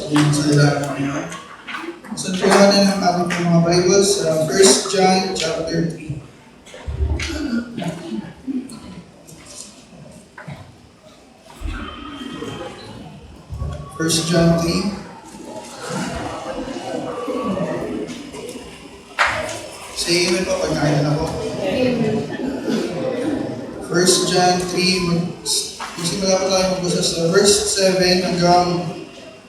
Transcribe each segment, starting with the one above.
Sa salita ng Panginoon. So, turuan na ng ating mga Bibles sa 1 John chapter 3. 1 John 3. Say amen po pag nakailan ako. 1 John 3, magsimula po tayo magbasa sa verse 7 hanggang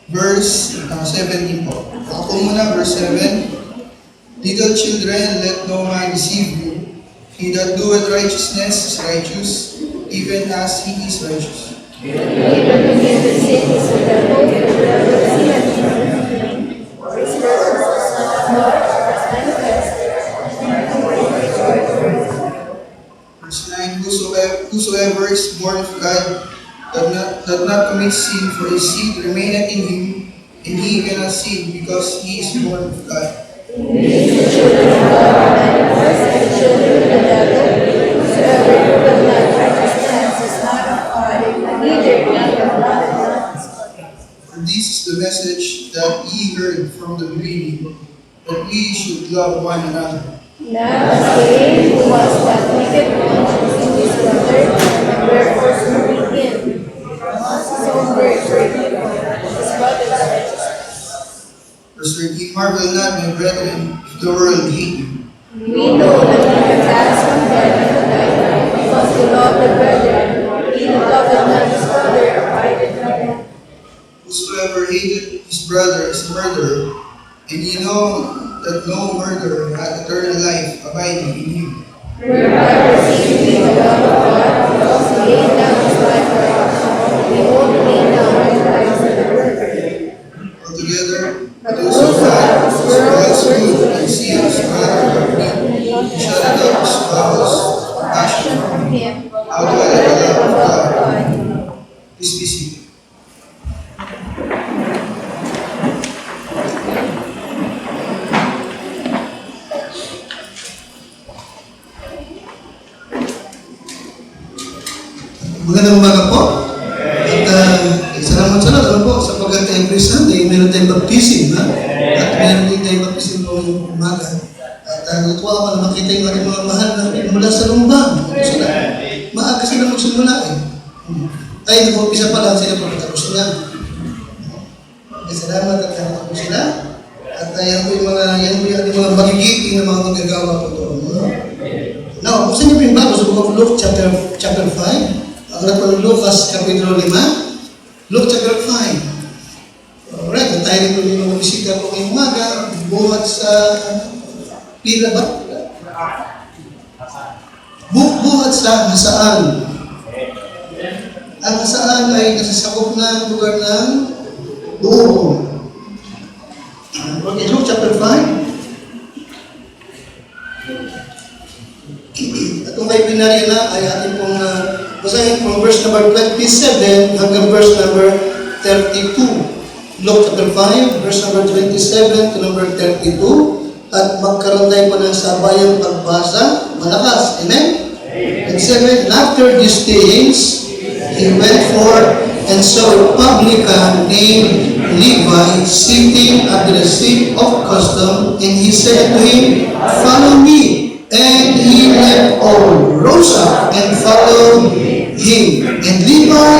verse 17 po. Ako muna, verse 7. Little children, let no man deceive you. He that doeth righteousness is righteous, even as he is righteous. Verse 9, whosoever is born of God does not commit sin, for his seed remaineth in him, and he cannot sin because he is born of God. For this is the message that ye heard from the beginning, that we should love one another. Not as he who was but wicked conscience in his brother, and wherefore slew him. His own word breaking his brother's righteousness. Verse 13, marvel not, my brethren, if the world hate you. We know that we are cast from heaven to light, because we love the brethren. He who loveth not his brother abideth in him. Whosoever hateth his brother is a murderer, and ye know that no murderer hath eternal life abiding in him. Whereby perceive we the love of God, because he laid down his life for us. Behold, we lay down our lives for the world. Altogether, those who have God's good and see us matter of me, shut up his bowels, passion from him, how do I let the love of God? Please be seated. Magandang umaga po. At salamat sa Lord po sapagkat every Sunday meron tayong baptism. At meron din tayong baptism noong umaga. At natuwa ako na makita yung ating mga mahal na mula sa lumbang. Sila, maaga sila magsimula eh. Tayo nag-umpisa pa lang sila pagkatapos na. Salamat at nakatapos sila. At yan po yung ating mga magigiting na mga magagawa po ito. Now, buksan niyo po yung Bible sa Book of Luke chapter 5. Aklat po ng Lucas, Kapitulo 5. Luke chapter 5. Alright, at tayo rin po yung mga bisita po ngayong umaga, buhat sa pila ba? Buhat sa Hasaan. Ang Hasaan ay nasasakop na lugar ng Doon. Okay, Luke chapter 5. At kung kayo binari na, ay ating pong basahin from verse number 27 hanggang verse number 32. Luke chapter 5, verse number 27 to number 32. At magkaroon tayo pa ng sabayang pagbasa. Malakas. Amen? And 7, after these things, he went forth and saw a publican named Levi sitting at the seat of custom, and he said to him, follow me. And he left all, rose up, and followed him. And Levi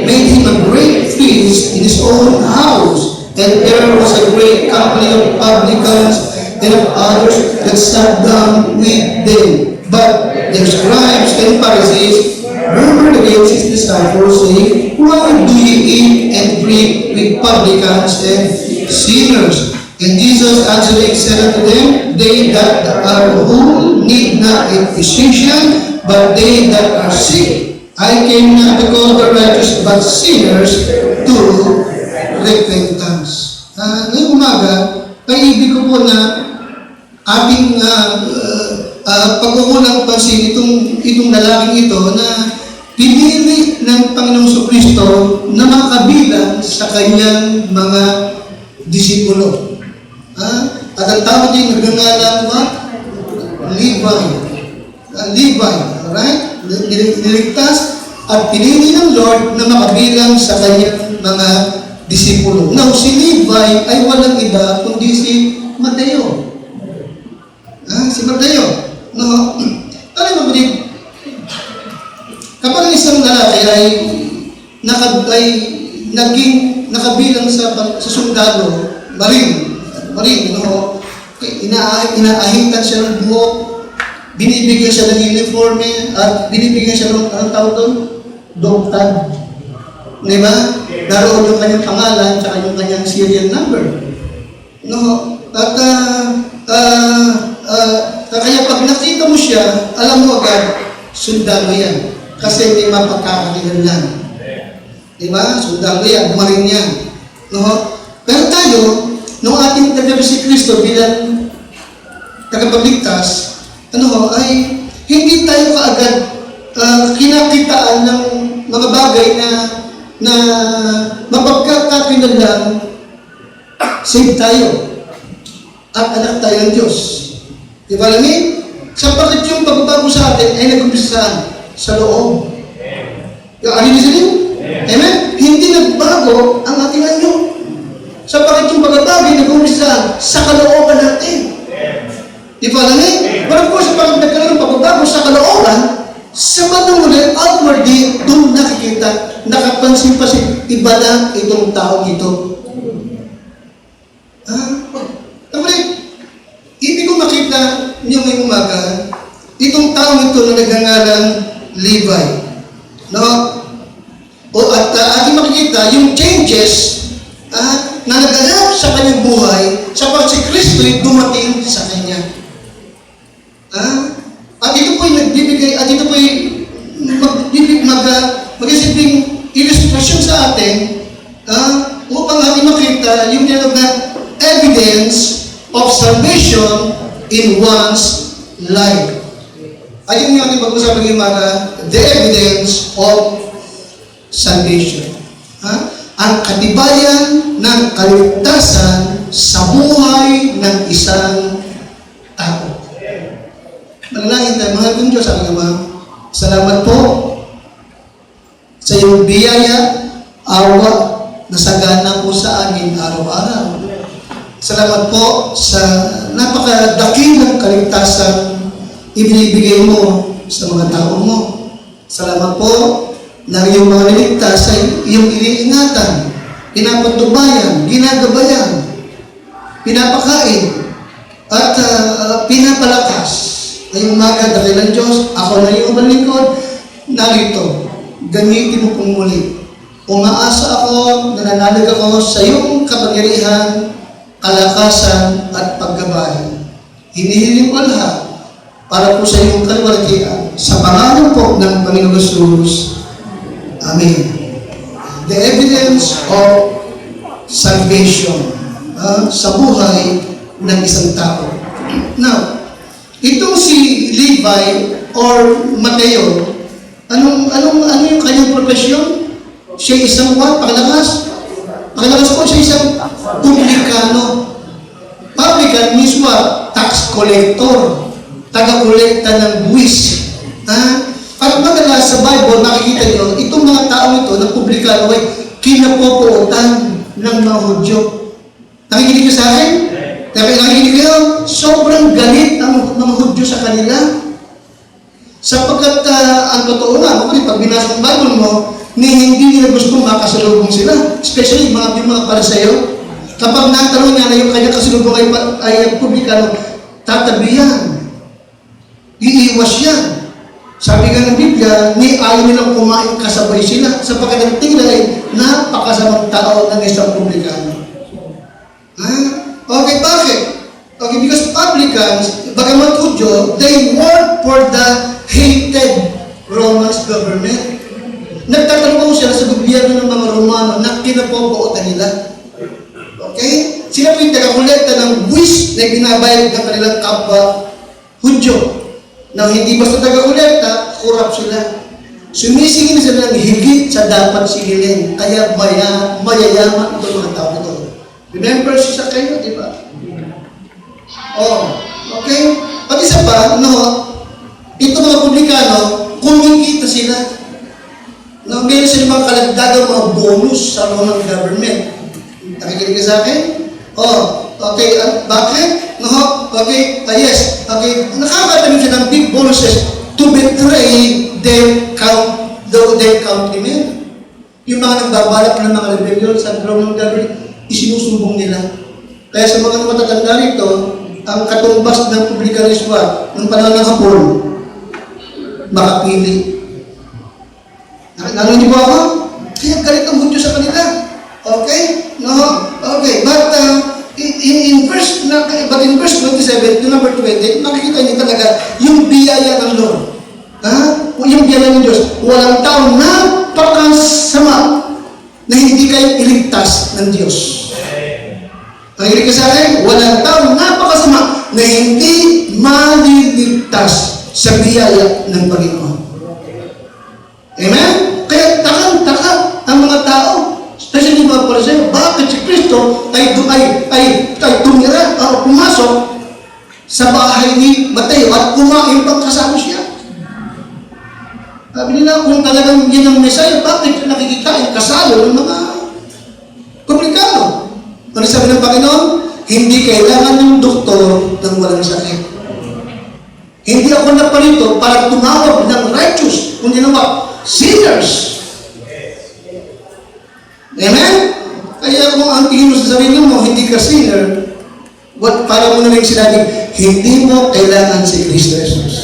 made him a great feast in his own house. And there was a great company of publicans and of others that sat down with them. But the scribes and Pharisees murmured against his disciples, saying, why do ye eat and drink with publicans and sinners? And Jesus answering said unto them, they that are whole need not a physician, but they that are sick. I came not to call the righteous, but sinners to repentance. Ngayong umaga, paibig ko po na ating pag-uulang pansin itong lalaking ito na pinili ng Panginoong Kristo na makabilang sa kanyang mga disipulo. At ang tawag din nagngangalan Levi. Alright? Niligtas at pinili ng Lord na makabilang sa kanyang mga disipulo. Now, si Levi ay walang iba kundi si Mateo. Si Mateo. No? Alam mo, kapatid, kapag ang isang lalaki ay naging nakabilang sa sundalo, marine, no? Inaahitan siya ng buhok, binibigyan siya ng uniforme, at binibigyan siya ng, anong tawag doon? Dog tag. Di ba? Naroon yung kanyang pangalan, tsaka yung kanyang serial number. No? At, kaya pag nakita mo siya, alam mo agad, sundalo yan. Kasi may mapagkakakilanlan. Diba? Sundalo yan, marin yan. No? Pero tayo, nung ating tagabi si Kristo bilang tagapagligtas, ay hindi tayo kaagad kinakitaan ng mga bagay na mapagkakakilanlan, save tayo at anak tayo ng Diyos. Diba alam niyo? Sapagkat yung pagbabago sa atin ay nag-umpisa sa loob. Yung alinisin? Amen? Hindi nagbago ang ating anyo. Sapagkat yung pagbabago ay nag-umpisa sa kalooban natin. Di ba alam niyo? But of course, pag nagkaroon ng pagbabago sa kalooban, sa panungulit, outwardly, doon nakikita, nakapansin pa si iba na itong tao dito. Ibig ko makita niyo ngayong umaga, itong tao ito na nagngangalang Levi. No? At ating makikita yung changes na naganap sa kanyang buhay sapagkat si Kristo'y dumating sa kanya. At ito po'y nagbibigay, at ito po'y mag-isiping illustration sa atin upang ating makita yung tinatawag na evidence of salvation in one's life. Ayun yung ating pag-usapan ng umaga, the evidence of salvation. Ang katibayan ng kaligtasan sa buhay ng isang tao. Manalangin tayo, mahal kong Diyos, sabi nga, salamat po sa iyong biyaya, awa, na sagana po sa amin araw-araw. Salamat po sa napakadakilang kaligtasan ibinibigay mo sa mga tao mo. Salamat po na iyong mga niligtas ay iyong iniingatan, pinapatubayan, ginagabayan, pinapakain, at pinapalakas. Ngayong umaga, dakilang Diyos, ako na iyong balingkod, narito, gamitin mo pong muli. Umaasa ako, nananalig ako sa iyong kapangyarihan, kalakasan at paggabayan. Hinihiling ko lahat para po sa iyong kalwalhatian. Sa pangalan po ng Panginoong Jesus. Amen. The evidence of salvation sa buhay ng isang tao. Now, itong si Levi or Mateo, ano yung kanyang profesyon? Siya isang what? Pakalakas? Pakalakas po, siya isang publikano. Publican means what? Tax collector. Taga-kolekta ng buwis. Pag madalas sa Bible, makikita nyo, itong mga tao ito na publikano ay kinapopuotan ng mga Hudyo. Nakikinig nyo sa akin? Nakikinig kayo? Sobrang galit ang mga Hudyo sa kanila. Sapagkat ang totoo nga, pag binasa ng Bible mo, hindi nila gusto makasalubong sila. Especially yung mga Pariseo. Kapag natanong niya na yung kanyang kasalubong ay publikano, tatabihan. Iiwas yan. Sabi nga ng Biblia, ayaw nilang kumain kasabay sila. Sapagkat ang tingnan ay napakasamang tao ng isang publikano. Okay, bakit? Okay, because publicans, bagamat Hudyo, they work for the hated Roman government. Nagtatrabaho sila sa gobyerno ng mga Romano na kinapopuotan nila. Okay? Sila po yung taga-kolekta ng buwis na binabayad ng kanilang kapwa Hudyo. Na hindi basta taga-kolekta, kurap sila. Sumisingin sila ng higit sa dapat singilin. Kaya mayayaman ito mga tao ito. Remember siya kayo, di ba? Okay? At isa pa, ito mga publikano, kumikita sila. Meron sila mga kalagdagang mga bonus sa Roman government. Nakikinig ka sa akin? Oh, okay. Bakit? No? Okay. Yes. Okay. Nakakatanim siya ng big bonuses to betray their countrymen. Yung mga nagbabalak ng mga rebellion sa ground ng gathering, isinusumbong nila. Kaya sa mga matatanda rito, ang katumbas ng publikaniswa ng panahon ng Hapon, makapili. Narinig niyo ba ako? Kaya galit ang Hudyo sa kanila. Okay? No? Okay. But in verse 27 to number 20, makikita niyo talaga yung biyaya ng Lord. Yung biyaya ng Diyos. Walang tao napakasama na hindi kayo iligtas ng Diyos. Makikinig ka sa akin? Walang tao napakasama na hindi maliligtas sa biyaya ng Panginoon. Amen? Kaya takang-taka ang mga tao, especially mga Pariseo, bakit si Kristo ay tumira o pumasok sa bahay ni Mateo at kumain pang kasama siya? Sabi nila, kung talagang yan ang Mesaya, bakit nakikikain kasalo ng mga publikano? Ano sabi ng Panginoon? Hindi kailangan ng doktor ng walang sakit. Hindi ako naparito para tumawag ng righteous, kundi naman sinners. Amen? Kaya kung ang tingin mo sa sarili mo, hindi ka sinner, para mo na rin sinabi, hindi mo kailangan si Kristo Jesus.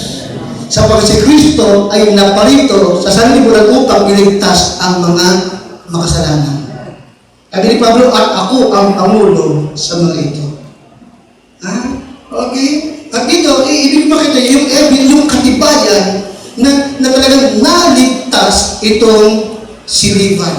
Sapagkat si Kristo ay naparito sa sanlibutan upang iligtas ang mga makasalanan. Sabi ni Pablo, at ako ang pangulo sa mga ito. Okay? At dito, ibig makita yung katibayan na talagang naligtas itong si Levi.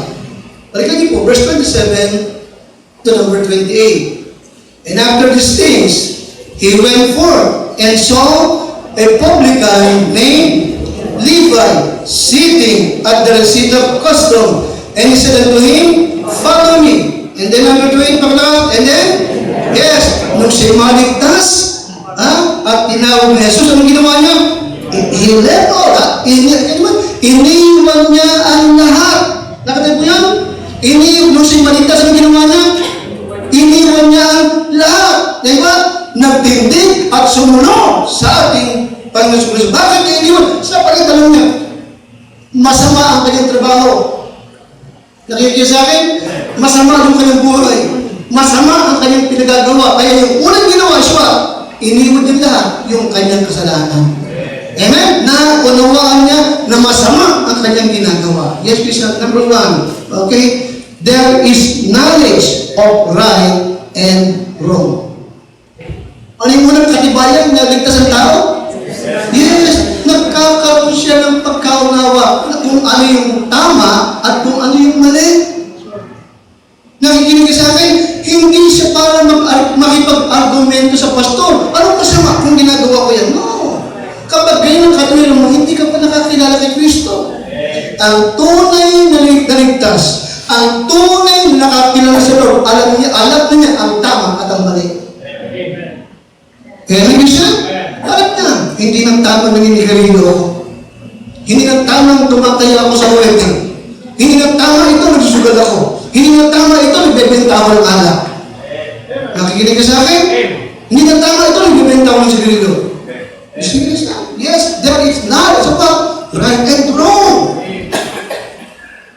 Balikan niyo po, verse 27 to number 28. And after these things, he went forth and saw a publican named Levi sitting at the receipt of custom. And he said unto him, follow me. And then number 28, and then, yes, nung siya maligtas, at tinawag ni Jesus, anong ginawa niya? He left all that. Iniwan niya ang lahat. Nakatay po yan? Nung siya maligtas, anong ginawa niya? Iniwan niya ang lahat. Diba? Nagtindig at sumunod sa ating Panginoon Kristo. Bakit niya iniwan? Sa pagkatanong niya, masama ang kanyang trabaho. Nakikita sa akin? Masama yung kanyang buhay. Masama ang kanyang pinagagawa. Kaya yung unang ginawa siya, iniwan din lahat yung kanyang kasalanan. Amen? Na unawaan niya na masama ang kanyang ginagawa. Yes, please. Number 1. Okay? There is knowledge of right and wrong. Ano yung unang katibayan na ligtas ang tao? Yes, nagkakaroon siya ng pagkaunawa na kung ano yung tama at kung ano yung mali. Nakikinig sa akin, hindi siya para makipag-argumento sa pastor. Anong masama kung ginagawa ko yan? No. Kapag ganyan ang katuwiran mo, hindi ka pa nakakilala kay Kristo. Ang tunay na ligtas, ang tunay na nakakilala sa Lord, alam niya ang tama at ang mali. Kaya naging siya? Bakit na? Hindi nang tama naninigarilyo ako. Hindi nang tamang tumataya ako sa wedding. Hindi nang tama ito, nagsusugal ako. Hindi nang tama ito, nagbebenta ako ng alak. Nakikinig ka sa akin? Hindi nang tama ito, nagbebenta ako ng sigarilyo. Yes, there is knowledge about right and wrong.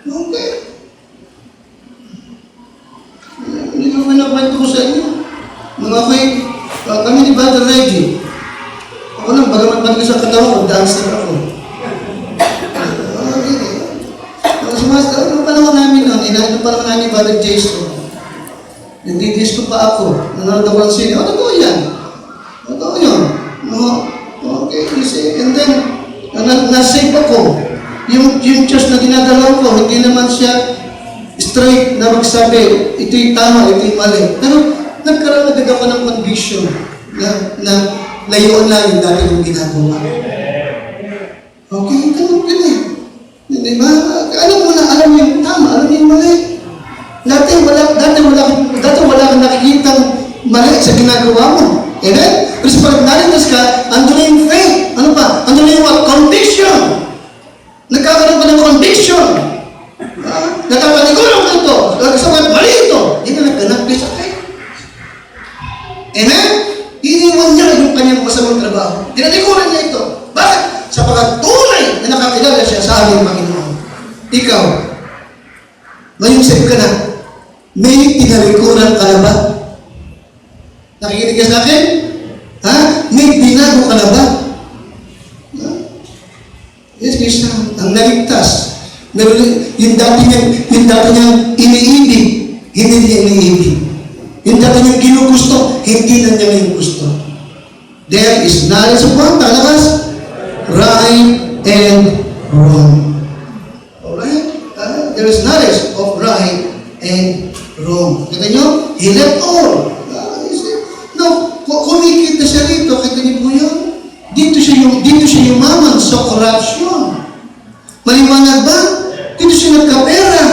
Okay. Hindi ko nakwento ko sa inyo. Mga kami ni Brother Reggie. Ako lang, bagamat pati sa katawan ko, dancer ako. Nung panahon namin nun, nung panahon namin ni Brother Jason, nagdi-disco pa ako, nanonood ako ng sine. Totoo yan. Totoo yun. No? Okay, and then, nasave ako. Yung church na dinadalaw ko, hindi naman siya straight na magsabi, ito'y tama, ito'y mali. Pero, nagkaroon agad ako ng conviction na layuan lang yung dati yung ginagawa. Okay, ganun yun eh. Diba? Alam mo yung tama, alam mo yung mali. Dati wala kang nakikitang mali sa ginagawa mo. Amen? Kasi pag nalitas ka, andun na yung faith. Ano pa? Andun na yung conviction. Nagkakaroon ka ng conviction. Natatanigulang ko ito. Sa mga mali ito. Hindi na Amen? Iniwan niya yung kanyang masamang trabaho. Tinalikuran niya ito. Bakit? Sapagkat tunay na nakakilala siya sa aming Panginoon. Ikaw, ngayong save ka na, may tinalikuran ka na ba? Nakikinig ka sa akin? Ha? May binago ka na ba? Ha? Yes, Krishna, ang naligtas. Meron yung dati niyang iniibig, hindi niya iniibig. Yung dati niyang ginugusto, hindi na niya yung gusto. There is knowledge of what? Talagas? Right and wrong. Alright? There is knowledge of right and wrong. Kita nyo? He left all. No, kumikita siya rito, kita niyo po yun. Dito siya yumaman sa corruption. Maliwanag ba? Dito siya nagkapera.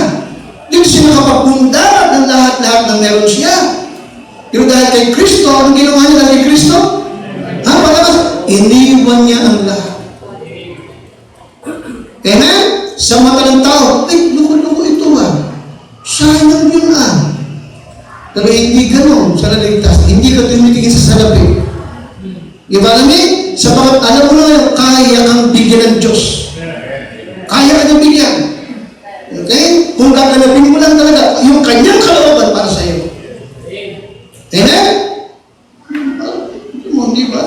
Dito siya nakapagpundaran ng lahat-lahat ng meron siya. Pero dahil kay Kristo, anong ginawa niya dahil kay Kristo? Ha? Palabas, iniwan niya ang lahat. Amen? Sa mata ng tao, ay, luko-luko ito sayang yun Pero hindi ganun sa naligtas. Hindi ka tumitingin sa salapi. Diba namin? Sapagat alam mo na ngayon, kaya kang bigyan ng Diyos. Kaya ka nang bigyan. Okay? Kung gaganapin mo lang talaga, yung kanyang kalooban para sa iyo. Amen? Di ba?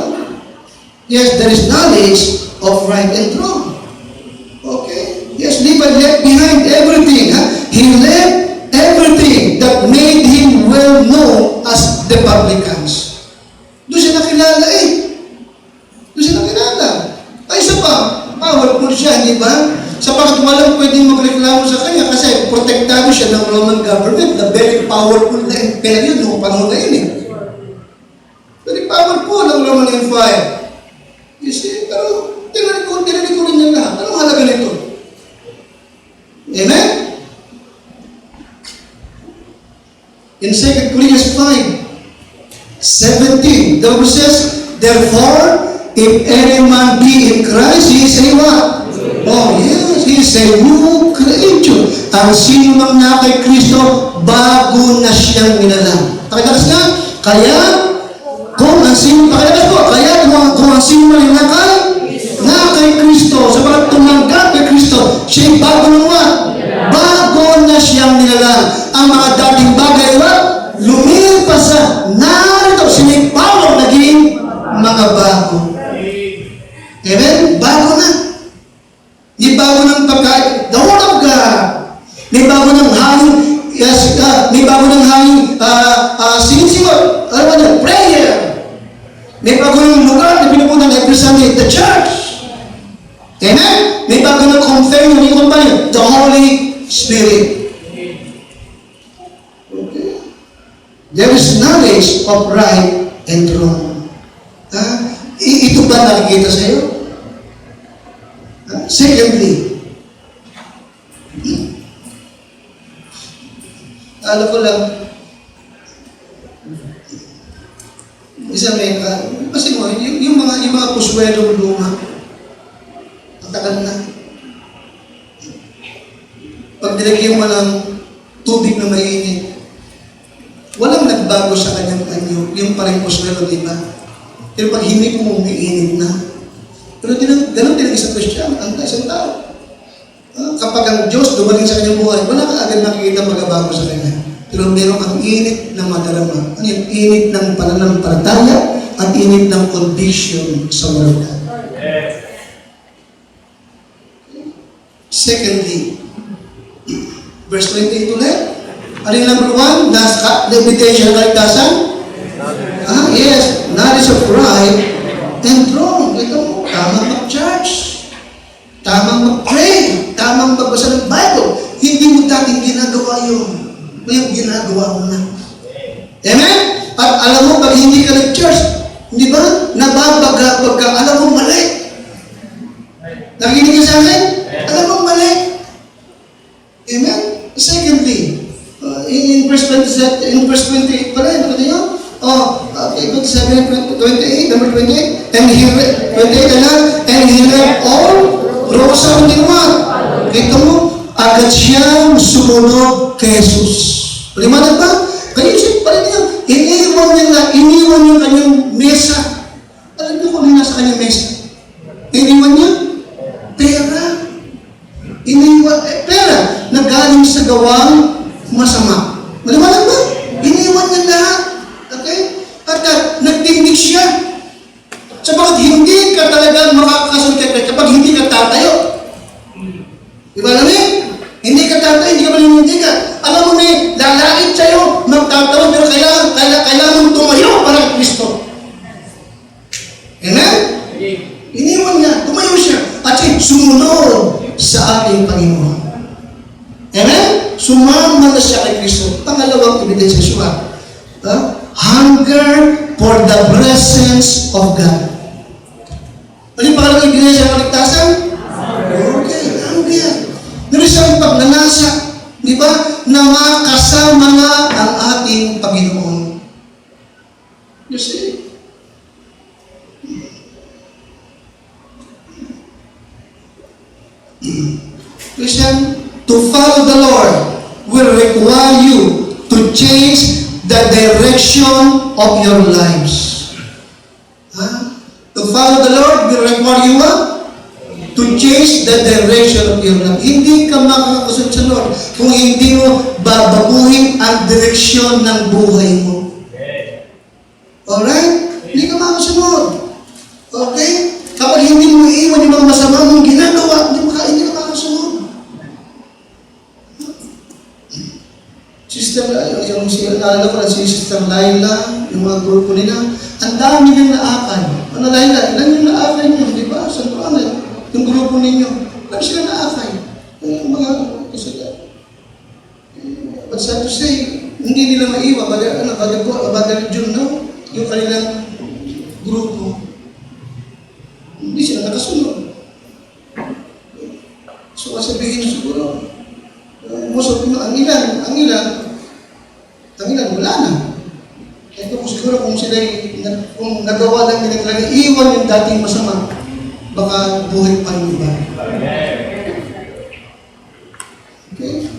Yes, there is knowledge of right and wrong. Okay? Yes, Levi left behind everything. He left everything that made him well known as the publicans. Doon siya nakilala Doon siya nakilala. Ay, isa pa, powerful siya, di ba? Sapagat walang pwedeng magreklamo sa kanya kasi protektado siya ng Roman government na very powerful na imperium noong panahon na yun Very powerful ang Roman Empire. You see, pero tinalikurin niya lahat. Anong halaga nito? Amen? In 2 Corinthians 5:17, the Bible says, therefore, if any man be in Christ, he is a what? Oh, yes, he is a new creature. Ang sino mang na kay Kristo, bago na siyang minalang. Pakilakas nga, kaya, kung ang sino man na kay Kristo, sapagat tumanggap kay Kristo, siya'y bago ng what? Bago na siyang nilalang. Ang mga dating bagay, lumipas sa narito, sinipaw naging mga bago. Amen? Bago na. Di bago ng pagkain. The Word of God. Di bago ng hangin. Yes, di bago ng hangin sinisingot. Ano ba na? Prayer. May bago ng lugar na pinupunta every Sunday, the church. Amen? May bago ng companion, the Holy Spirit. Okay. There is knowledge of right and wrong. Ito ba nakikita sa iyo? Secondly, alam ko lang, isa may kasi mo, yung mga puswelo luma, matagal na. Pag nilagyan mo ng tubig na mainit, walang nagbago sa kanyang anyo, yung parang puswelo, di ba? Pero pag hindi mo umiinit na, pero ganun din ang isang Christian, ang isang tao. Kapag ang Diyos dumating sa kanyang buhay, wala ka agad makikita magbabago sa kanya. Pero meron kang init na madarama. Ano yung init ng pananampalataya at init ng conviction sa Word. Secondly, verse 28 ulit. Ano yung number 1? The invitation ng kaligtasan? Yes. Knowledge of right and wrong. Ito mo, tamang mag-church. Tamang mag-pray. Tamang magbasa ng Bible. Hindi mo dating ginagawa yun. Ngayon, ginagawa mo na. Amen? At alam mo, pag hindi ka nag-church, hindi ba? Nababaga pagka alam mo mali. Nakikinig ka sa akin? Alam mo mali. Amen? Secondly, in verse 28 pa rin, ano nyo? Okay, 28, number 28. And he left all, Rosa, hindi naman. Kita mo, agad siyang sumunod kay Jesus. Limanag ba? Kaya isip pa rin niya, iniwan niya kanyang mesa. Alam niyo kung ano nasa kanyang mesa? Iniwan niya? Pera. Pera na galing sa gawang masama. Maliwanag ba? Iniwan niya lahat. Okay? At nagtindig siya. Sapagat hindi ka talaga makakasunod kay Kristo kapag hindi ka tatayo. Diba namin? Hindi ka tatayo, hindi ka maninindigan. Alam mo may lalait sa'yo, magtatawa, pero kailangan mong tumayo para kay Kristo. Amen? Iniwan niya, tumayo siya, at siya sumunod sa ating Panginoon. Amen? Sumama na siya kay Kristo. Pangalawang ebidensya siya. Hunger for the presence of God. Ano yung pangalawang ebidensya ng kaligtasan? Okay, hunger. Pero isang pagnanasa, di ba, na makasama na ang ating Panginoon. You see? Christian, to follow the Lord will require you to change the direction of your lives. To follow the Lord will require you to change the direction of your life. Hindi ka makakasunod sa Lord kung hindi mo babaguhin ang direksyon ng buhay mo. Alright? Hindi ka makakasunod. Okay? Kapag hindi mo iiwan yung mga masama mong ginagawa, hindi ka makakasunod. Sister, naalala ko na si Sister Laila, yung mga grupo nila, ang dami niyang naakay. Ano Laila? Ilan yung naakay niyo? Di ba? Saan ko yung grupo ninyo? Lagi sila naakay. Yung mga kasala. But sad to say, hindi nila maiwa. Badal June, no? Yung kanilang grupo. Hindi sila nakasunod. So, sabihin siguro, ang ilan, wala na. Ito po siguro kung nagawa lang nila talaga, iwan yung dating masama, baka buhay pa yung iba. Okay?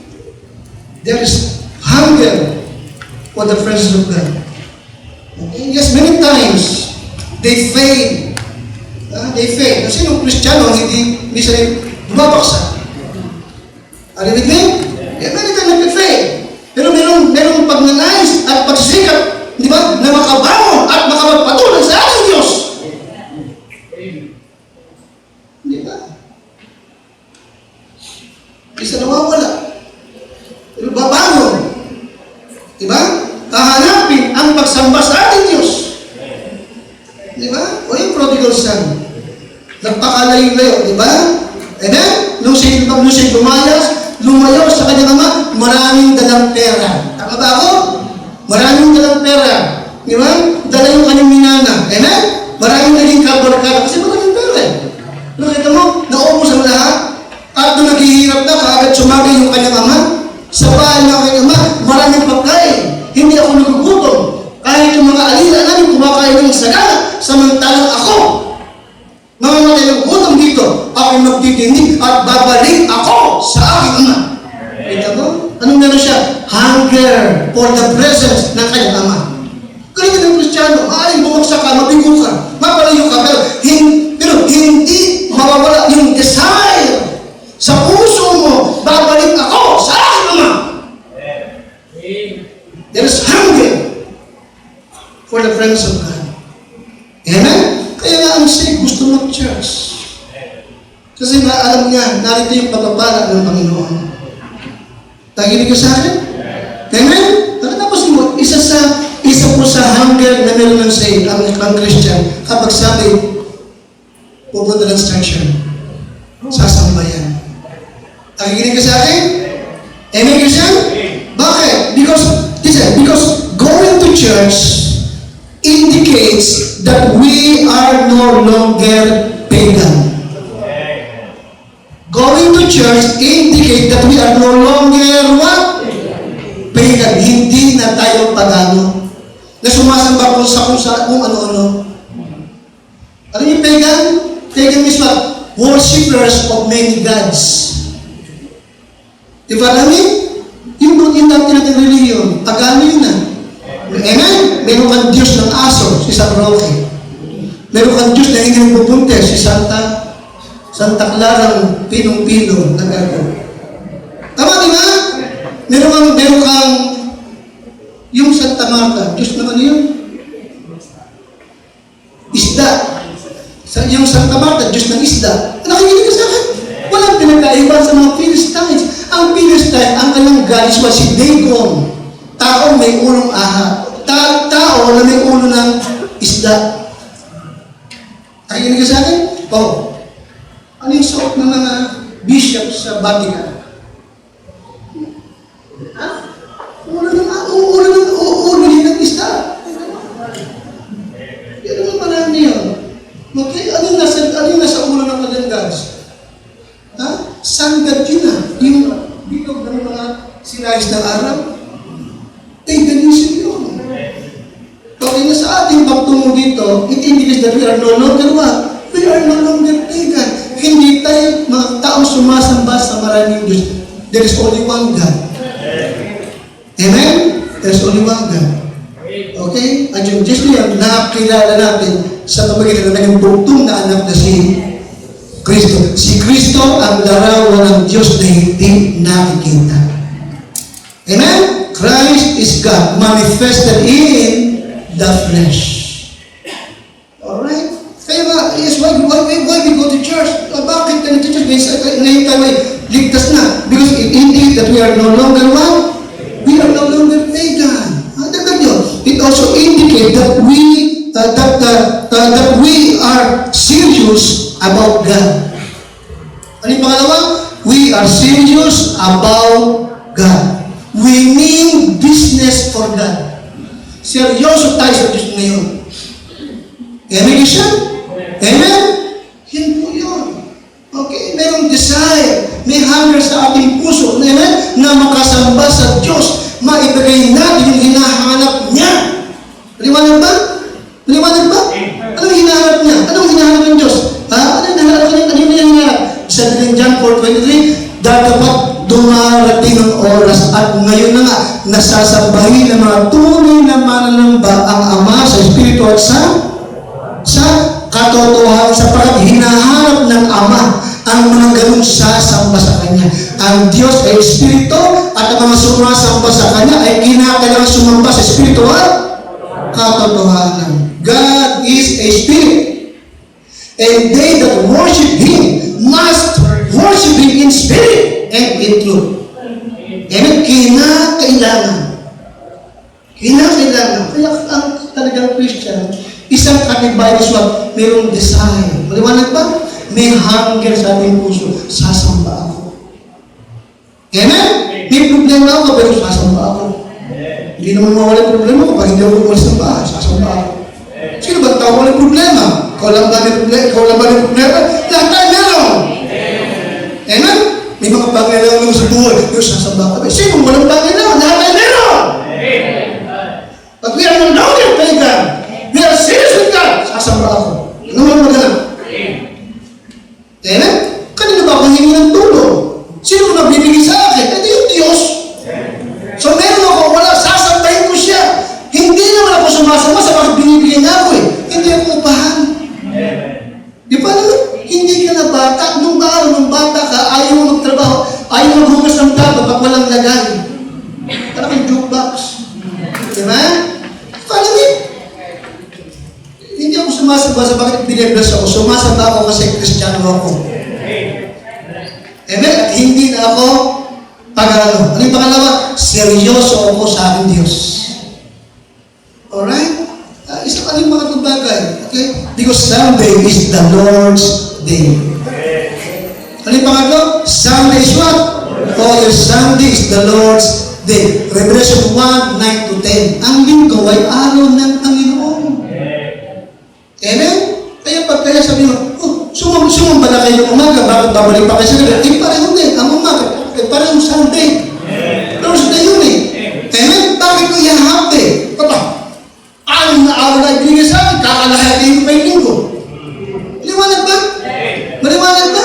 There is hunger for the presence of God. Okay? Yes, many times, they fail. Kasi nung Kristiyano, hindi sila bumabaksa. Are you with me? Yeah, many times nag-fail. Pero merong pagnanais at pagsisikap, di ba, na makabangon at makapagpatuloy sa ating Diyos. Di ba? Isa nawawala. Pero babangon. Di ba? Kahanapin ang pagsamba sa ating Diyos. Di ba? O yung prodigal son. Nagpakalayo-layo, di ba? Amen? Nung siya lumayo sa kanyang ama, maraming dalang pera. Tama ba ako? Maraming dalang pera. Di ba? Dala yung kanyang minana. Amen? Maraming naging kabarkada. Kasi maraming pera eh. Nakita mo, naubos ang lahat. At nung naghihirap na, kaagad sumagay yung kanyang ama. Sa bahay ng kanyang ama, maraming pagkain. Hindi ako nagugutom. Kahit yung mga alila namin kumakain ng sagana, samantalang ako, nangangalay ng gutom dito, ako'y magtitindig at babalik ako sa aking ama. Kita mo? Anong meron siya? Hunger for the presence ng kanyang ama. Ganito ng Kristiyano, maaaring bumagsak ka, mabigo ka, mapalayo ka, pero hindi mawawala yung desire sa puso mo, babalik ako sa aking ama. There is hunger for the presence of God. Amen? Kaya nga ang sick gusto mag-church. Kasi nga alam niya, narito yung pagpapala ng Panginoon. Taginig ka sa akin? Amen? Tapos mo, isa po sa hunger na meron ng say, ang Christian, kapag sabi, pupunta ng structure, sasambayan. Taginig ka sa akin? Amen, Christian? Bakit? Because going to church indicates that we are no longer pagan. Going to church indicates that we are no longer what? Pagan. Hindi na tayo pagano. Na sumasamba kung ano-ano. Ano yung pagan? Pagan means what? Worshippers of many gods. Diba namin? Yung dati natin reliyon, pagano yun na. Amen? Meron kang Diyos ng aso, si San Roque. Meron kang Diyos na hindi pupunte, si Santa Clara, pinong-pino, na gagawin. Tama, di ba? Meron kang yung Santa Marta, Diyos naman yun. Isda. Yung Santa Marta, Diyos ng isda. Nakikinig ka sa akin? Walang pinagkaiba sa mga Philistines. Ang Philistine, ang kanyang goddess was si Dagon. Tao may ulong aha. Tao na may ulo ng isda. Nakikinig ka sa akin? Oo. Ano yung suot ng mga bishop sa Vatican? Ha? Ulo ng isda. Yan naman marami yun. Okay, ano yung nasa ulo ng kanyang gods? Ha? Sun God yun ah. Yung bilog ng mga sinayos ng araw. Paganism yun. Okay, na sa ating pagtungo dito, it indicates that we are no longer what? We are no longer pagan. Hindi tayo mga taong sumasamba sa maraming Diyos. There is only one God. Amen? There is only one God. Okay? At yung Diyos niya, nakakilala natin sa pamagitan ng naging bugtong na anak na si Kristo. Si Kristo ang larawan ng Diyos na hindi nakikita. Amen? Christ is God manifested in the flesh. Alright? Kaya nga, yes, why we go to church? Bakit tayo to church? Ngayon tayo ay ligtas na. Because it indicates that we are no longer what? We are no longer pagan. It also indicates that we are serious about God. Ano yung pangalawa? We are serious about God. We mean business for God. Seryoso tayo sa Diyos ngayon. Amen siya? Amen? Yan po yun. Okay? Merong desire, may hunger sa ating puso, amen? Na makasamba sa Diyos. Maibigay natin yung hinahanap niya. Liwanag ba? Liwanag ba? Anong hinahanap niya? Anong hinahanap ng Diyos? Ha? Anong hinahanap niya? Ano yung hinahanap? Sabi ng John 4:23, dapat dumarating ang oras at ngayon na nga, nasasambahin ng mga tunay na mananamba ang Ama sa Espiritu at sa katotohanan sapagkat hinahanap ng Ama ang mga ganun sasamba sa Kanya. Ang Diyos ay Espiritu at ang mga sumasamba sa Kanya ay kinakailangan sumamba sa Espiritu at katotohanan. God is a Spirit. And they that worship Him must worship Him in spirit and in truth. Amen? Kinakailangan. Kaya ang talagang Christian, isang katibayan is what? Mayroong desire. Maliwanag ba? May hunger sa ating puso. Sasamba ako. Amen? May problema ako, pero sasamba ako. Hindi naman mawala yung problema ko pag hindi ako umalis ng bahay. Sasamba ako. Sino ba tao walang problema? Ikaw lang ba may problema? Lahat tayo meron. Amen? May mga pangailangan sa buhay. Pero sasamba ka ba? Sino walang pangailangan? Lahat tayo meron. But we are no longer pagan. We are serious with God. Sasamba ako. Ano man magalang? Amen? Kanina ba akong hingi ng tulong? Sino mo nagbibigay sa akin? Ito yung Diyos. So meron ako, wala, sasambahin ko siya. Hindi naman ako sumasama sa bakit binibigyan niya ako eh. Hindi ako upahan. Di ba naman? Hindi ka na bata. Nung bata ka, ayaw mo magtrabaho. Ayaw mo maghugas ng plato pag walang lagay. Parang yung jukebox. Di ba? Follow me. Hindi ako sumasamba sa bakit binibless ako. Sumasamba ako kasi Kristiyano ako. Amen? At hindi na ako pagano. Ano yung pangalawa? Seryoso ako sa aking Diyos. Alright? Isa ka yung mga bagay. Okay? Because Sunday is the Lord's day. Ano yung pangatlo? Sunday is what? Oh, your Sunday is the Lord's day. Revelation 1:9-10. Ang linggo ay araw ng Panginoon. Amen? Kaya sabi mo, sumamba na kayo ng umaga, bakit babalik pa kayo sa gabi? Pareho din, ang umaga, pareho Sunday. Thursday yun eh. Amen? Bakit ko ihahapte? Alam na araw na ibigay sa akin, kakalahatiin ko pa yung linggo. Maliwanag ba? Maliwanag ba?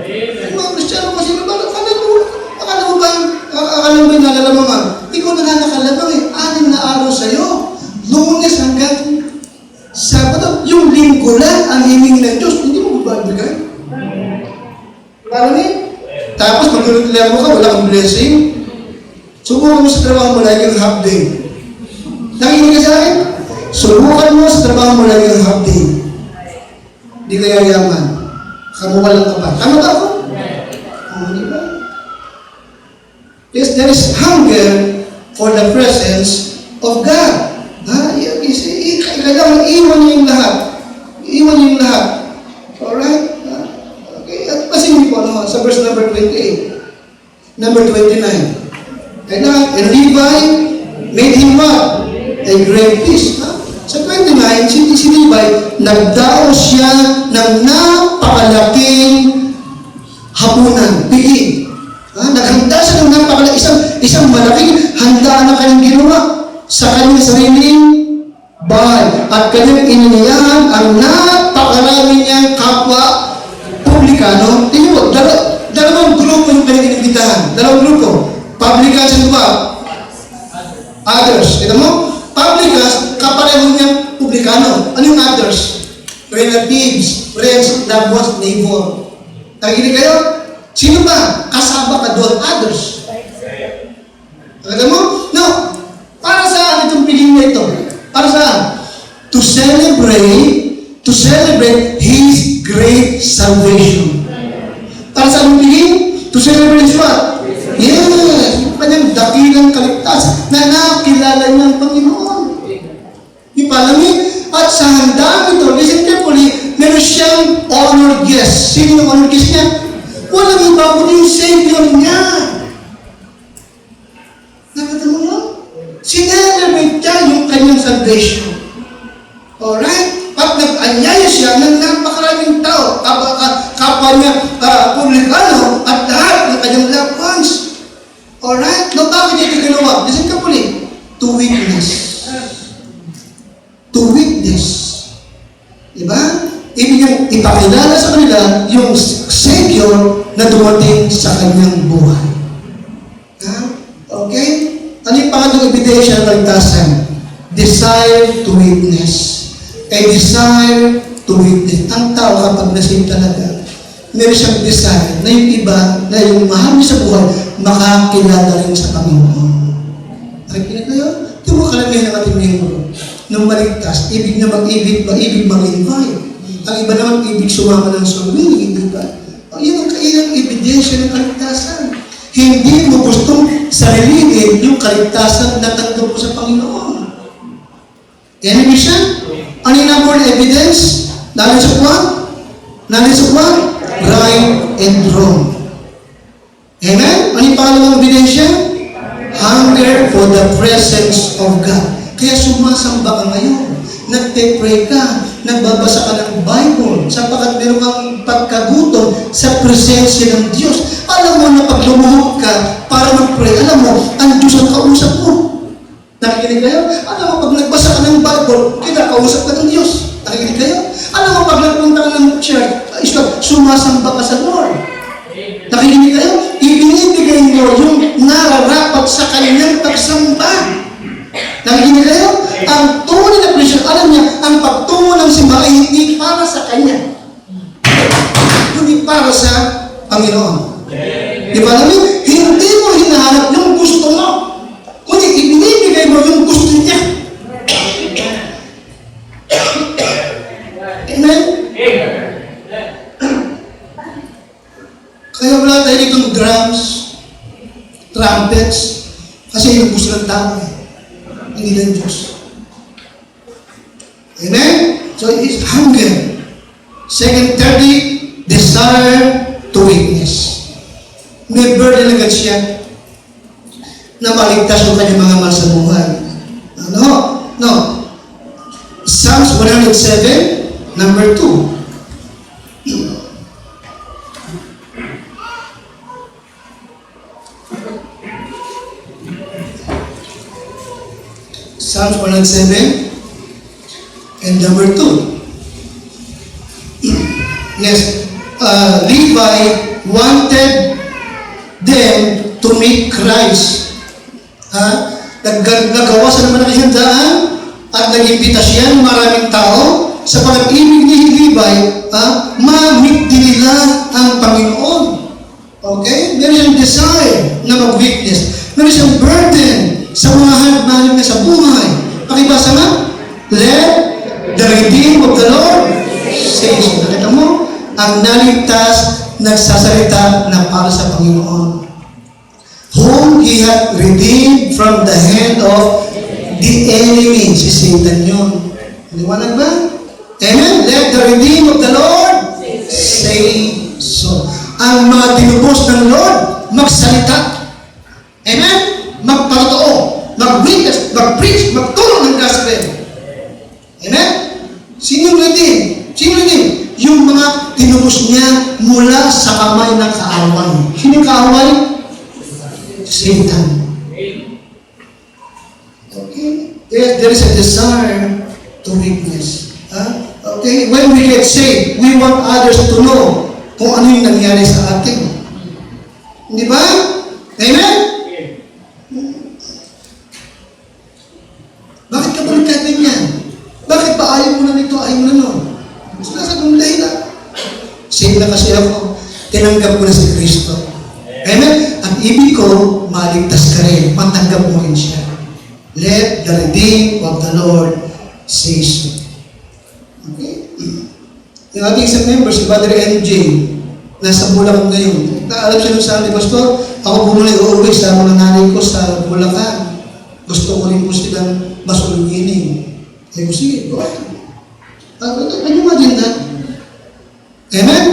Yung mga Kristiyano kasi, akala mo ba yung nalalaman Tapos magreklamo ka, wala kang blessing. Subukan mo sa trabaho mo lagi yung half day. Nakikinig ka sa akin? Subukan mo sa trabaho mo lagi yung half day. Di ka yayaman. Kamuwalan ka pa. Tama ba ako? Di ba? Yes, there is hunger for the presence of God. Kailangan iwan niyo yung lahat. Iwan niyo yung lahat. Alright? Okay. At pasin po sa verse number 28. Number 29. Kailangan, and Levi made him what? A great feast. Sa 29, si Levi, nagdao siya ng napakalaking hapunan, piging. Naghanda siya ng napakalaking, isang malaking handa na kanyang ginawa sa kanyang sariling bahay. At kanyang ininiyahan ang napakarami niyang kapwa publikano. Tingnan mo, dalawang grupo yung kanyang inibitahan. Dalawang grupo. Publicans and what? Others. Kita mo? Publicans, kapareho niyang publikano. Ano yung others? Relatives, friends, loved ones, neighbor. Nakikinig kayo? Sino ba? Kasama ka doon. Others. Nakita mo? No. Para saan itong piling na ito? Para saan? To celebrate His great salvation. Para saan yung piling? To celebrate His what? Yes. Yung kanyang dakilang kaligtasan na nakilala niyang Panginoon. Ipalami. At sa handa ito, listen carefully, meron siyang honored guest. Sino yung honored guest niya? Walang iba kundi yung Savior niya. Nakita mo yun? Sinelebrate niya yung kanyang salvation. Alright? At nag-anyaya siya ng napakaraming tao, kapwa niya publikano at lahat ng kanyang loved ones. Alright? No, bakit ito ginawa? Listen carefully. To witness. To witness. Diba? Ibig yung ipakilala sa kanila yung Savior na dumating sa kanyang buhay. Okay? Ano yung pangalawang ebidensya ng kaligtasan? Desire to witness. A desire to witness. Ang tao kapag nasave talaga, meron siyang desire na yung iba, na yung mahal niya sa buhay, makakilala rin sa Panginoon. Nakikinig kayo? Di mo kalamihan ng ating membro. Nung maligtas, ibig na mag-ibig, mag-invite. Ang iba naman, ibig sumama ng sumili, di ba? Yan ang kailang ebidensya ng kaligtasan. Hindi mo gustong sarilinin yung kaligtasan na tanggap mo sa Panginoon. Yan ang isa. Ano yung number na evidence? Knowledge of what? Knowledge of what? Right and wrong. Amen? Ano yung pangalawang ebidensya? Hunger for the presence of God. Kaya sumasamba ka ngayon. Nagpe-pray ka. Nagbabasa ka ng Bible. Sapagkat meron kang pagkagutom sa presensya ng Diyos. Alam mo na pag lumuhod ka para mag-pray, alam mo, ang Diyos ang kausap mo. Nakikinig kayo? Alam mo, pag nagbasa ka ng Bible, kinakausap ka ng Diyos. Nakikinig kayo? Alam mo, pag nagpunta ka ng church, sumasamba ka sa Lord. Nakikinig kayo? Ibinibigay mo yung nararapat sa kanyang pagsamba. Nakikinig kayo? Ang tunay na Christian, alam niya, ang pagtungo ng simbahan ay hindi para sa kanya. Hindi para sa Panginoon. Di ba namin? Hindi mo hinahanap yung gusto mo. Kundi ibinibigay mo yung gusto niya. Amen? Kaya wala tayo ditong drums, trumpets, kasi yung gusto ng tao eh. Hindi ng Diyos. Amen? So it is hunger. Second, thirdly, desire to witness. May burden agad siya na maligtas yung kanyang mga mahal sa buhay. Ano? No. Psalms 107, number 2. Psalms 107 and number 2. Yes, Levi wanted them to meet Christ. Nagawa sa naman ng handaan at nag-imbita siya ng maraming tao sa pag-ibig ni Levi, ma-meet din nila ang Panginoon. Okay? niya sa buhay. Pakibasa nga, let the redeemed of the Lord say so. Nakita mo, ang naligtas, nagsasalita na para sa Panginoon. Whom He hath redeemed from the hand of the enemy. Si Satan yun. Liwanag ba? Amen? Let the redeemed of the Lord say so. Ang mga tinubos ng Lord, magsalita. Amen? Magpatotoo, mag-witness, mag-preach, magturo ng gospel. Amen? Sino yung redeem? Sino redeem? Yung mga tinubos niya mula sa kamay ng kaaway. Sino yung kaaway? Satan. Okay? Yes, there is a desire to witness. Okay? When we get saved, we want others to know kung ano yung nangyari sa atin. Di ba? Amen? Bakit ka balikat ganyan? Bakit ba ayaw mo na nito, ayaw mo na nun? Sinasabi mo dahilan. Saved na kasi ako. Tinanggap ko na si Kristo. Amen? Ang ibig ko, maligtas ka rin. Matanggap mo rin siya. Let the redeemed of the Lord say so. Okay? Yung ating isang member, si Brother MJ, nasa Bulacan ngayon. Alam siya nung sabi, Pastor, ako bumuli, uuwi sa mga nanay ko sa Bulacan. Gusto ko rin po silang masuluginin. Sabi ko, sige, go ahead. Can you imagine that? Amen?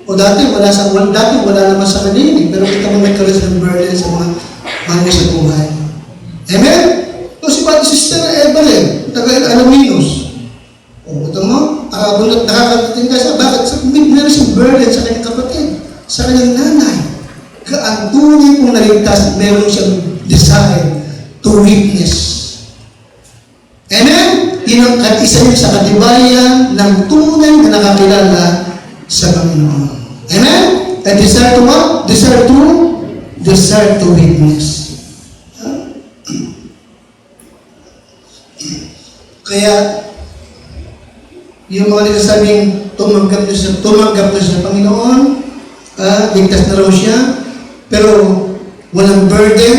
O dati wala naman sa kanina, pero kita mo nagkaroon ng burden sa mga mahal sa buhay. Amen? O si Pati Sister Evelyn, taga-Alaminos. O, ito mo, nakakatating ka siya. Bakit? Meron siyang burden sa kanyang kapatid, sa kanyang nanay. Ang tunay kong naligtas, meron siyang desire to witness. Amen? At isa yun sa katibayan ng tunay na nakakilala sa Panginoon. Amen? And desire to what? Desire to witness. Kaya, yung mga nagsasabing tumanggap na sa Panginoon, ligtas na raw siya, pero walang burden,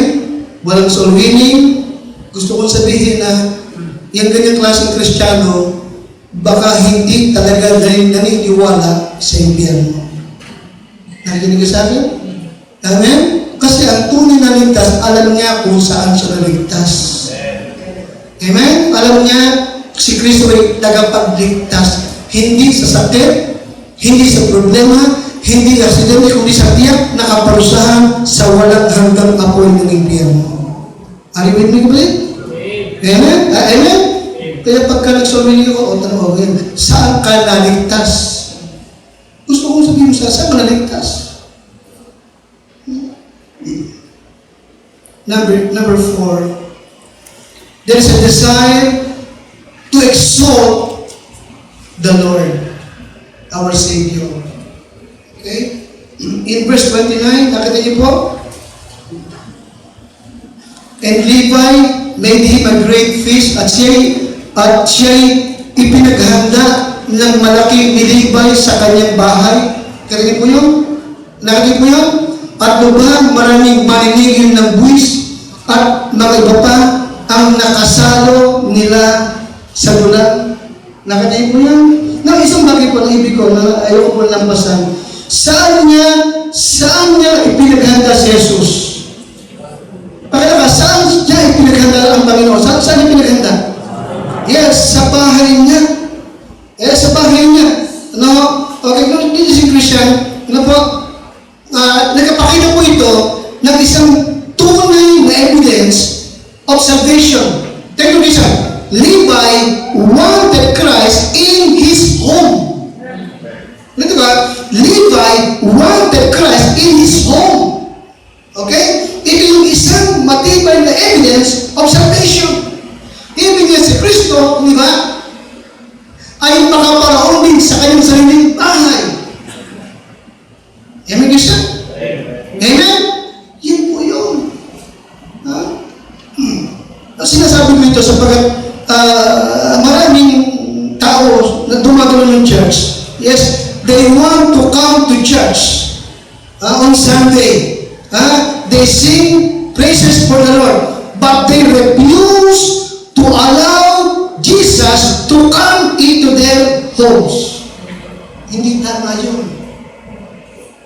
walang soul winning. Gusto kong sabihin na yung ganyang klaseng Kristiyano, baka hindi talaga naniniwala sa impyerno. Nakikinig ka sa akin? Amen? Kasi ang tunay na ligtas, alam niya kung saan siya naligtas. Amen? Alam niya, si Kristo ay tagapagligtas. Hindi sa sakit, hindi sa problema, hindi sa aksidente, kundi sa tiyak na kaparusahan sa walang hanggang apoy ng impyerno. Are you with me, kapatid? Amen? Amen? Kaya pagka nagsumili ko, tanong ko, saan ka naligtas? Gusto kong sabihin mo saan ka naligtas? Number 4. There is a desire to exalt the Lord, our Savior. Okay? In verse 29, nakita niyo po? And Levi made him a great feast at siya'y ipinaghanda ng malaking nilibay sa kanyang bahay. Karinig po yun? Nakita po yun? At lubhang maraming maninigil ng buwis at mga iba pa ang nakasalo nila sa dulang. Nakita po yan? Nang isang bagay po ang ibig ko na ayoko po lampasan. Saan niya ipinaghanda si Jesus? Pakita ka, saan niya ipinaghanda ang Panginoon? Saan niya ipinaghanda? Yes, sa bahay niya. Yes, sa bahay niya. No? Okay, kung dito si Christian, ano po, nagpapakita po ito ng isang tunay na evidence of salvation. Take a listen. Levi wanted Christ in his home. Dito ba? Levi wanted Christ in his home. Okay? Ito yung isang matibay na evidence of salvation. Ibig niya si Kristo, di ba, ay makaparaon din sa kanyang sariling bahay. Amen, Christian? Amen? Yun po yun. Sinasabi ko ito sapagkat maraming tao na dumagalo ng church. Yes, they want to come to church on Sunday. They sing praises for the Lord. but they refuse to allow Jesus to come into their homes. Hindi tama yun.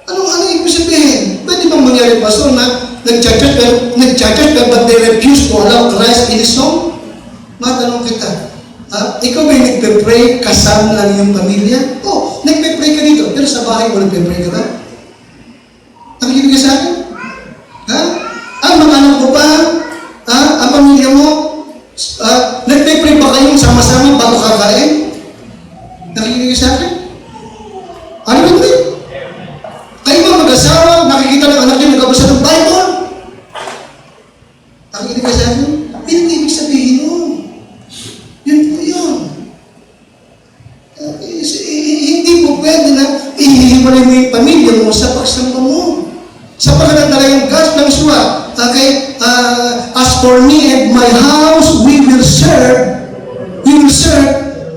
Ano ibig sabihin? Pwede bang mangyari, Pastor, na nag-church but they refuse to allow Christ in his home? Matanong kita, ikaw ba'y nagpe-pray kasama lang yung pamilya? Oo, nagpe-pray ka dito, pero sa bahay mo nagpe-pray ka ba? Nakikinig ka sa akin? Ang mga anak mo pa, ang pamilya mo, nagpe-pray ba kayong sama-sama bago kakain? Nakikinig ka sa akin? Ano ba ito? Kayo mga mag-asawa, nakikita ng anak niyo nagkabasa ng Bible? Nakikinig ka sa akin? Hindi ibig sabihin nun. Yun po yun. Hindi po pwede na ihihiwalay mo yung pamilya mo sa pagsamba mo. Sapagkat talagang God ng suwa, okay, as for me and my house, we will serve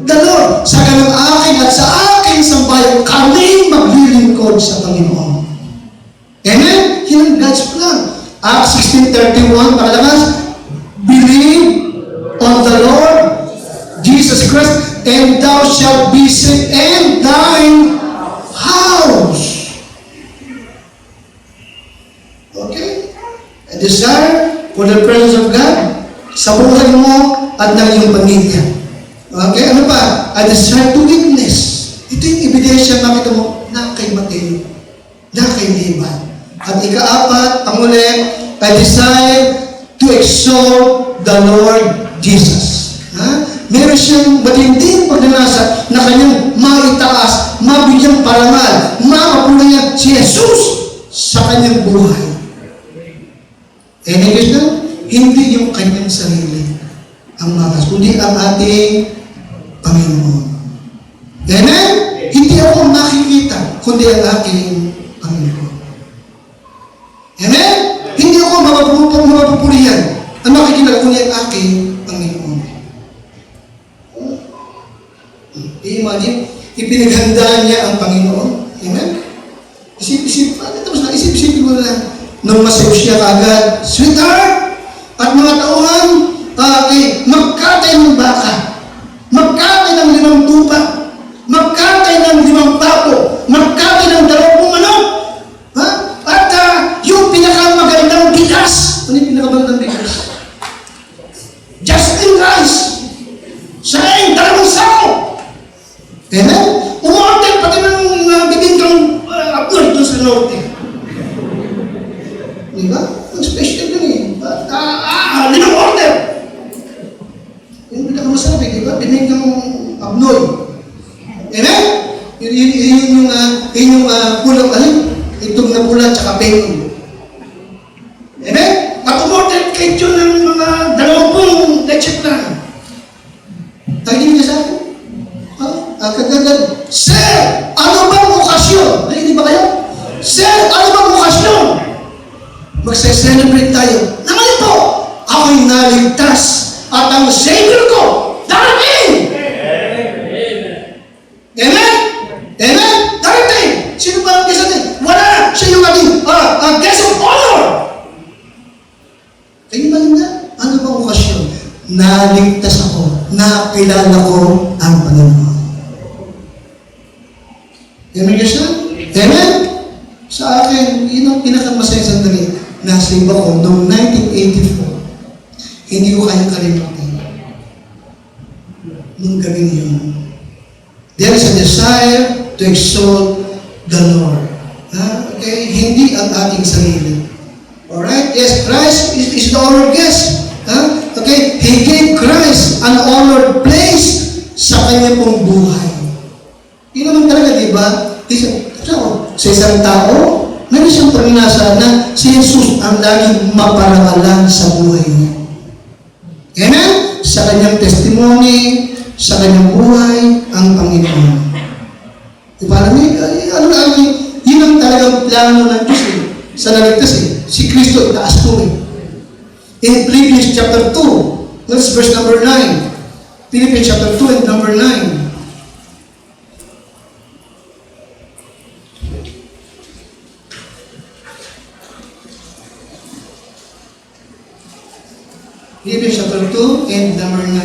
the Lord. Sa kanang akin at sa akin sambayan, kami maglilingkod sa Panginoon. Amen? Yun ang God's plan. Acts 16:31, pakalakas, believe on the Lord Jesus Christ, and thou shalt be saved and thine house. Okay? A desire for the presence of God sa buhay mo at ng iyong pamilya. Okay? Ano pa? A desire to witness. Ito yung ebidensya, makita mo, na kay Mateo, na kay Levi. At ika-apat, panghuli, a desire to exalt the Lord Jesus. Meron siyang matinding pagnanasa na kanyang maitaas, mabigyang parangal, mapapulayan si Jesus sa kanyang buhay. Hindi yung kanyang sarili ang matas, kundi ang ating Panginoon. Amen? Hindi ako makikita, kundi ang aking Panginoon. Amen? Hindi ako mapapulihan. Ang makikita, kundi ang aking Panginoon. I-imagine, ipinaghanda niya ang Panginoon. Amen? Isip-isipin mo na nung masayos siya kagad, sweetheart, at mga tauhan, magkatay ng baka, magkatay ng 5 tupa, magkatay ng 5 papo, magkatay ng 2 manok, at yung pinakamagandang bigas. Ano yung pinakamagandang bigas? Just in rice. Sayang, 2 sako. Amen? Umorder pati ng bibingkang abdul doon sa norte. Diba? Ang special dun eh. 5 order. Yung pinakamasarap eh, diba? Bibingkang abnoy. Amen? Yun yung pulang alin. Itong na pula tsaka pengon. Amen? At umorder kayo ng mga 20 leche plan. Tagin niya sa akin. Kagagad, Sir, ano bang okasyon? Nakinig ba kayo? Sir, ano bang okasyon? Magse-celebrate tayo. Naman po, ako'y naligtas at ang Savior ko darating! Amen? Amen? Darating! Sino ba ang guest natin? Wala! Siya yung ating guest of honor! Kayo ba nga? Ano bang okasyon? Naligtas ako. Nakilala ko ang Panginoon. Amen ka siya? Amen? Sa akin, yun ang pinakamasayang sandali. Nasave ako noong 1984. Hindi ko kayang kalimutan. Nung gabi yun. There is a desire to exalt the Lord. Okay? Hindi ang ating sarili. Alright? Yes, Christ is the honored guest. Okay? He gave Christ an honored place sa kanyang pong buhay. Yun naman talaga, di ba? Sa isang tao, meron siyang paninasa na si Jesus ang laging maparangalan sa buhay niya. Amen? Sa kanyang testimony, sa kanyang buhay, ang Panginoon. Di ba namin? Yun ang talagang plano ng Diyos eh. Sa naligtas eh. Si Kristo itaas po eh. In Philippians chapter 2, that's verse number 9. Philippians chapter 2 and number 9. Philippians chapter 2 and number 9.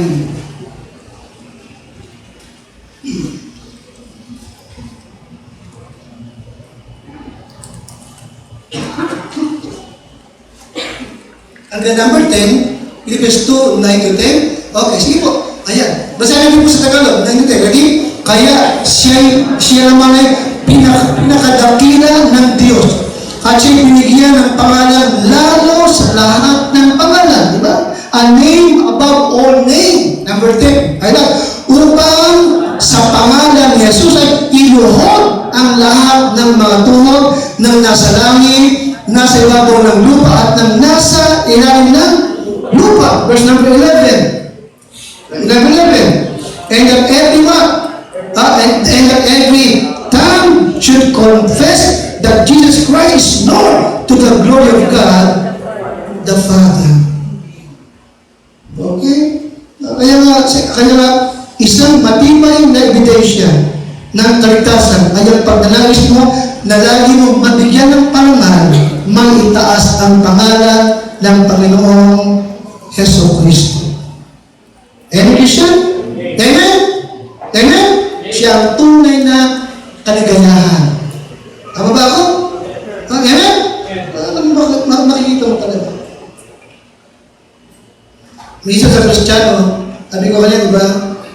Hanggang number 10, Philippians 2, 9 to 10. Okay, sige po. Ayan. Basahin natin po sa Tagalog. 9 to 10. Ready? Kaya siya naman ay pinakadakila ng Diyos. At siya binigyan ng pangalan lalo sa lahat ng pangalan. Di ba? A name above all name. Number 10. Ayan. Upang sa pangalan ni Jesus ay iluhod ang lahat ng mga tuhod ng nasa langit, nasa ibabaw ng lupa at ng nasa ilalim ng lupa. Verse number 11. Number 11. And that everyone, and that every tongue should confess that Jesus Christ is Lord to the glory of God the Father. Okay? Kaya nga, isang matibay na ebidensya ng kaligtasan ay ang pagnanais mo na lagi mo mabigyan ng parangal, maitaas ang pangalan ng Panginoong Heso Kristo. Amen, Christian? Amen? Amen? Siya ang tunay na kaligayahan. Tama ba ako? Amen? Makikita mo talaga. Minsan sa Kristiyano, sabi ko kanina, diba?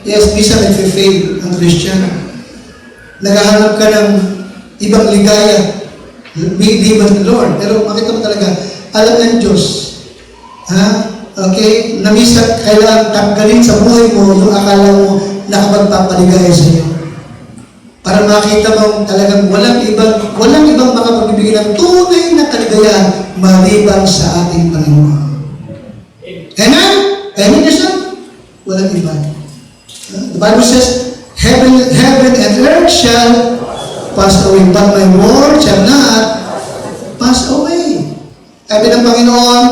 Yes, minsan nag-fail ang Kristiyano. Naghahanap ka ng ibang ligaya, liban ng Lord. Pero makita mo talaga, alam ng Diyos. Ha? Okay? Na minsan kailangan tanggalin sa buhay mo yung akala mo na kapagpapaligaya sa iyo. Para makita mo talagang walang ibang makapagbibigay ng tunay na kaligayahan maliban sa ating Panginoon. Amen? Amen, Jesus? Walang iba. The Bible says, Heaven and earth shall pass away, but my word shall not pass away. Sabi ng Panginoon,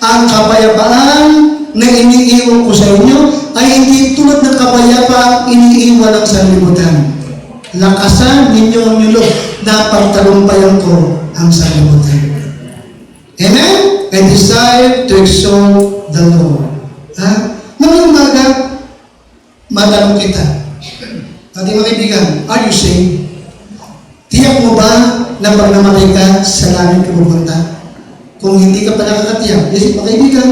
ang kapayapaan na iniiwan ko sa inyo ay hindi tulad ng kapayapaan iniiwan ng sanlibutan. Lakasan ninyo ang loob na pagtalumpayan ko ang sanlibutan. Amen? I desire to exalt the Lord. Ha? Ngayong umaga, matanong kita. Ating mga kaibigan, are you saved? Tiyak mo ba na pag namatay ka, sa langit ka pupunta? Kung hindi ka pa nakakatiyak, yes, mga kaibigan,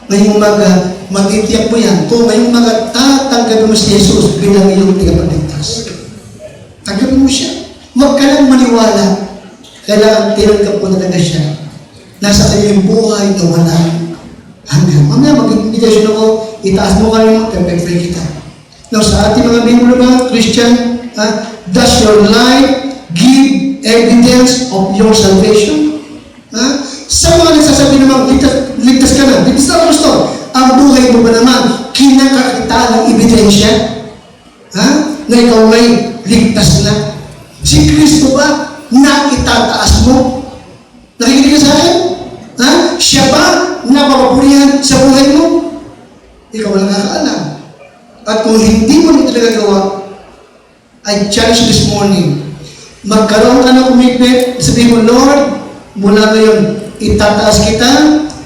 ngayong umaga, matitiyak mo yan. Kung ngayong umaga, tatanggapin mo si Jesus bilang iyong tigapagligtas. Tanggapin mo siya. Huwag ka lang maniwala. Kailangan tinanggap mo talaga siya. Nasa kanyang buhay na walang hanggang. Mamaya mag-invitation ako, itaas mo kayo, pag-pray kita. Now, sa ating mga Bible ba, Christian, does your life give evidence of your salvation? Sa mga nagsasabi naman, ligtas ka na, ligtas na gusto. Ang buhay mo ba naman, kinakakita ng ebidensya? Na ikaw may ligtas na? Si Kristo ba, na itataas mo? Nakikinig ka sa akin? Siya ba, napapapurihan sa buhay mo? Ikaw walang nakakaalam. At kung hindi mo nito nagagawa, I challenge this morning, magkaroon ka ng commitment, sabihin mo, Lord, mula ngayon, itataas kita,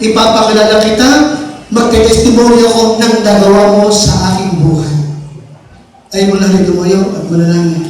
ipapakilala kita, magte-testimony ako ng nagawa mo sa aking buhay. Ay mo lang rin tumayo at manalangin.